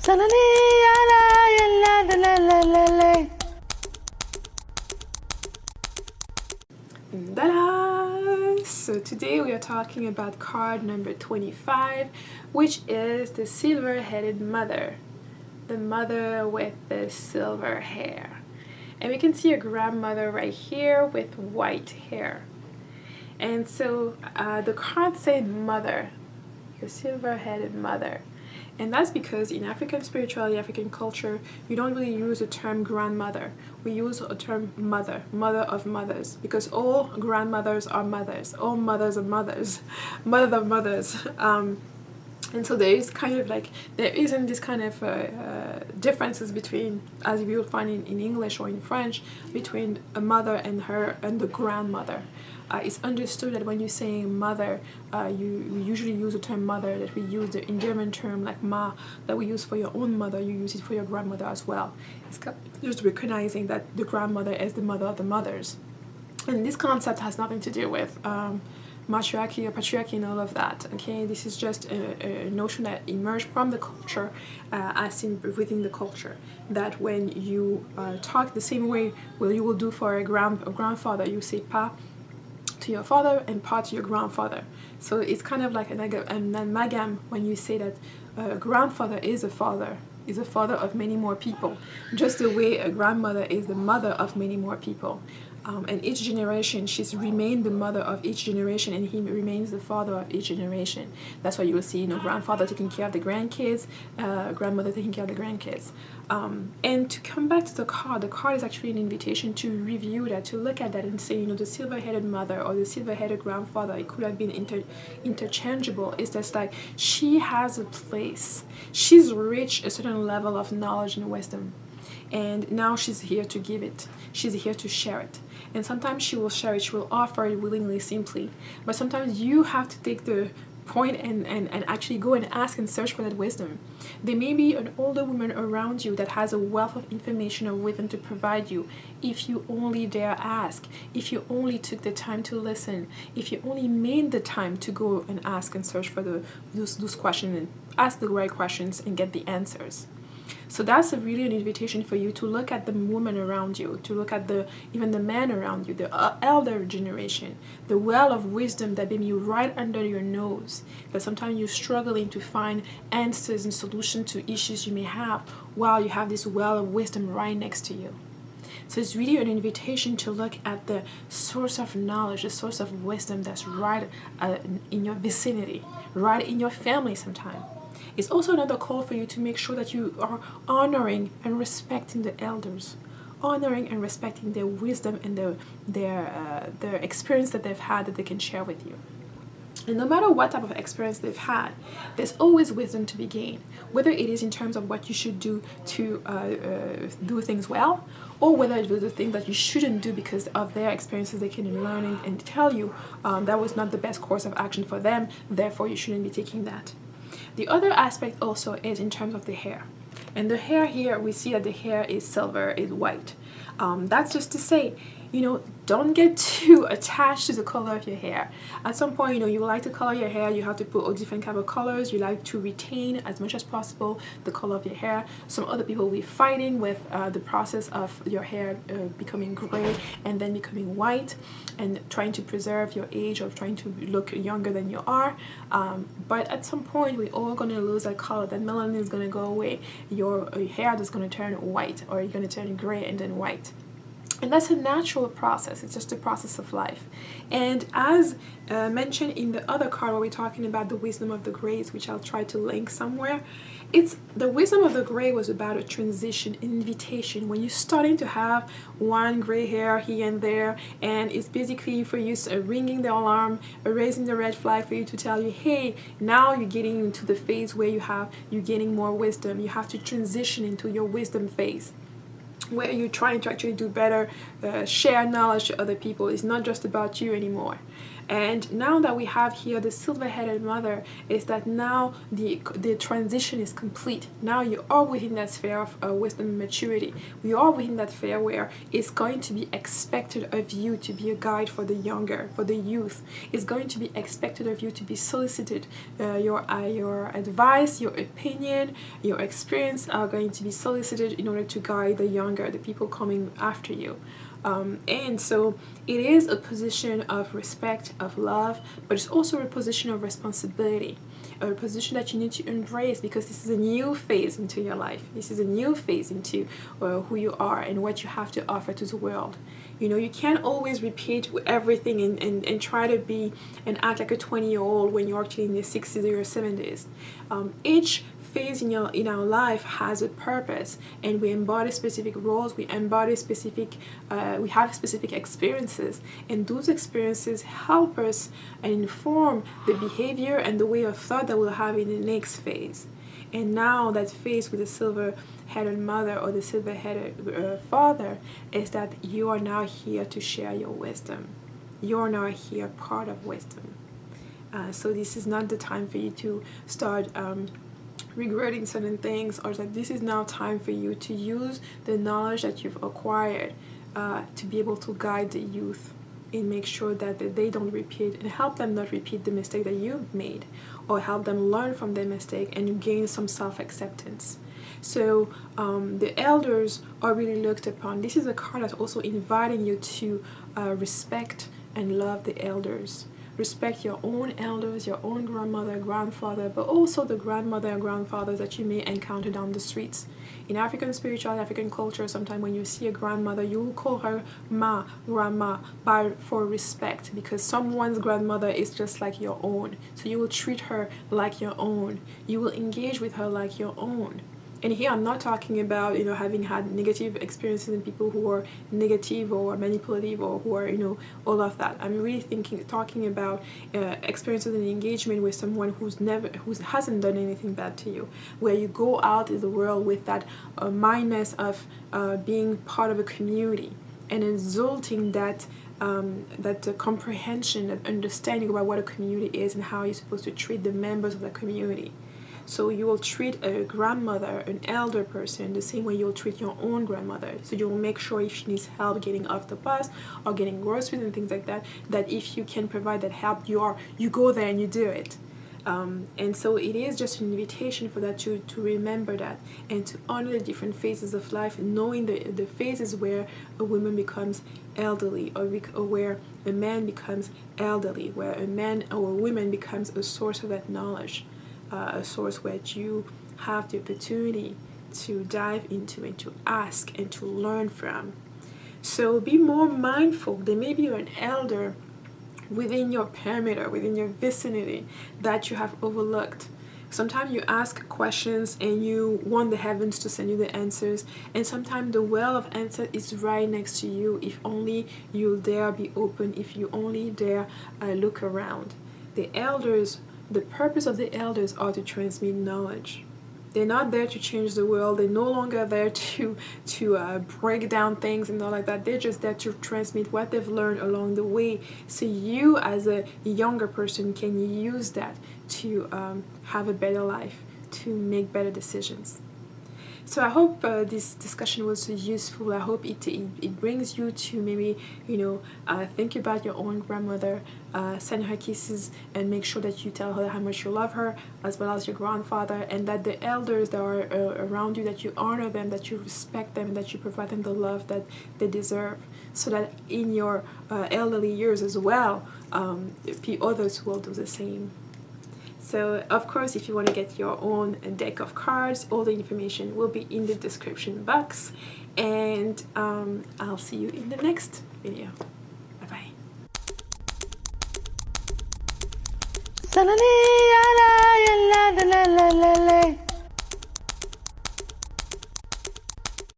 Ta-da! So today we are talking about card number 25, which is the silver-headed mother. The mother with the silver hair. And we can see a grandmother right here with white hair. And so the card said mother, the silver-headed mother. And that's because in African spirituality, African culture, you don't really use the term grandmother. We use a term mother, mother of mothers, because all grandmothers are mothers, all mothers are mothers, mother of mothers. And so there is kind of like, there isn't this kind of differences between, as you will find in English or in French, between a mother and the grandmother. It's understood that when you're saying mother, we usually use the term mother, that we use the endearment term like ma, that we use for your own mother, you use it for your grandmother as well. It's just recognizing that the grandmother is the mother of the mothers. And this concept has nothing to do with matriarchy or patriarchy and all of that. Okay, this is just a notion that emerged from the culture, as in within the culture, that when you talk the same way you will do for a grandfather, you say pa to your father and pa to your grandfather. So it's kind of like an amalgam when you say that a grandfather is a father of many more people, just the way a grandmother is the mother of many more people. And each generation, she's remained the mother of each generation, and he remains the father of each generation. That's why you will see, grandfather taking care of the grandkids, grandmother taking care of the grandkids. And to come back to the card is actually an invitation to review that, to look at that and say, the silver-headed mother or the silver-headed grandfather, it could have been interchangeable. It's just like, she has a place. She's reached a certain level of knowledge and wisdom. And now she's here to give it. She's here to share it. And sometimes she will share it, she will offer it willingly, simply. But sometimes you have to take the point and actually go and ask and search for that wisdom. There may be an older woman around you that has a wealth of information or wisdom to provide you, if you only dare ask, if you only took the time to listen, if you only made the time to go and ask and search for those questions and ask the right questions and get the answers. So that's really an invitation for you to look at the woman around you, to look at even the man around you, the elder generation, the well of wisdom that may be right under your nose, that sometimes you're struggling to find answers and solutions to issues you may have, while you have this well of wisdom right next to you. So it's really an invitation to look at the source of knowledge, the source of wisdom that's right in your vicinity, right in your family sometimes. It's also another call for you to make sure that you are honoring and respecting the elders, honoring and respecting their wisdom and their experience that they've had that they can share with you. And no matter what type of experience they've had, there's always wisdom to be gained, whether it is in terms of what you should do to do things well, or whether it was the thing that you shouldn't do because of their experiences they can learn and tell you that was not the best course of action for them, therefore you shouldn't be taking that. The other aspect also is in terms of the hair. And the hair here, we see that the hair is silver, is white. That's just to say, don't get too attached to the color of your hair. At some point, you like to color your hair, you have to put all different kind of colors. You like to retain as much as possible the color of your hair. Some other people will be fighting with the process of your hair becoming gray and then becoming white, and trying to preserve your age or trying to look younger than you are. But at some point, we're all going to lose that color. That melanin is going to go away. Your hair is going to turn white, or you're going to turn gray and then white. And that's a natural process. It's just a process of life. And as mentioned in the other card where we're talking about the wisdom of the grays, which I'll try to link somewhere, it's the wisdom of the gray was about a transition, invitation. When you're starting to have one gray hair here and there, and it's basically for you ringing the alarm, raising the red flag for you to tell you, hey, now you're getting into the phase where you're getting more wisdom. You have to transition into your wisdom phase, where you're trying to actually do better, share knowledge to other people. It's not just about you anymore. And now that we have here the silver-headed mother, is that now the transition is complete. Now you are within that sphere of wisdom and maturity. We are within that sphere where it's going to be expected of you to be a guide for the younger, for the youth. It's going to be expected of you to be solicited. Your advice, your opinion, your experience are going to be solicited in order to guide the younger, the people coming after you. And so it is a position of respect, of love, but it's also a position of responsibility, a position that you need to embrace, because this is a new phase into your life. This is a new phase into who you are and what you have to offer to the world. You know, you can't always repeat everything and try to be and act like a 20-year-old when you're actually in your 60s or your 70s. Each phase in our life has a purpose, and we embody specific roles, we embody specific we have specific experiences, and those experiences help us and inform the behavior and the way of thought that we'll have in the next phase. And now that phase with the silver-headed mother or the silver-headed father is that you are now here to share your wisdom. You're now here part of wisdom. So this is not the time for you to start regretting certain things, or that this is now time for you to use the knowledge that you've acquired to be able to guide the youth and make sure that they don't repeat, and help them not repeat the mistake that you've made, or help them learn from their mistake and gain some self-acceptance. So the elders are really looked upon. This is a card that's also inviting you to respect and love the elders. Respect your own elders, your own grandmother, grandfather, but also the grandmother and grandfathers that you may encounter down the streets. In African spirituality, African culture, sometimes when you see a grandmother, you will call her ma, grandma, for respect, because someone's grandmother is just like your own. So you will treat her like your own. You will engage with her like your own. And here I'm not talking about, you know, having had negative experiences in people who are negative or manipulative or who are, you know, all of that. I'm really talking about experiences and engagement with someone who hasn't done anything bad to you, where you go out in the world with that mindness of being part of a community and exalting that comprehension, that understanding about what a community is and how you're supposed to treat the members of the community. So you will treat a grandmother, an elder person, the same way you'll treat your own grandmother. So you will make sure if she needs help getting off the bus or getting groceries and things like that, that if you can provide that help, you go there and you do it. And so it is just an invitation for that to remember that and to honor the different phases of life, knowing the phases where a woman becomes elderly, or where a man becomes elderly, where a man or a woman becomes a source of that knowledge. A source where you have the opportunity to dive into and to ask and to learn from. So be more mindful. There may be an elder within your perimeter, within your vicinity, that you have overlooked. Sometimes you ask questions and you want the heavens to send you the answers, and sometimes the well of answer is right next to you if only you dare be open, if you only dare look around. The purpose of the elders are to transmit knowledge. They're not there to change the world. They're no longer there to break down things and all like that. They're just there to transmit what they've learned along the way. So you, as a younger person, can use that to have a better life, to make better decisions. So I hope this discussion was useful. I hope it brings you to maybe, think about your own grandmother, send her kisses, and make sure that you tell her how much you love her, as well as your grandfather, and that the elders that are around you, that you honor them, that you respect them, and that you provide them the love that they deserve, so that in your elderly years as well, others will do the same. So, of course, if you want to get your own deck of cards, all the information will be in the description box. And I'll see you in the next video. Bye-bye.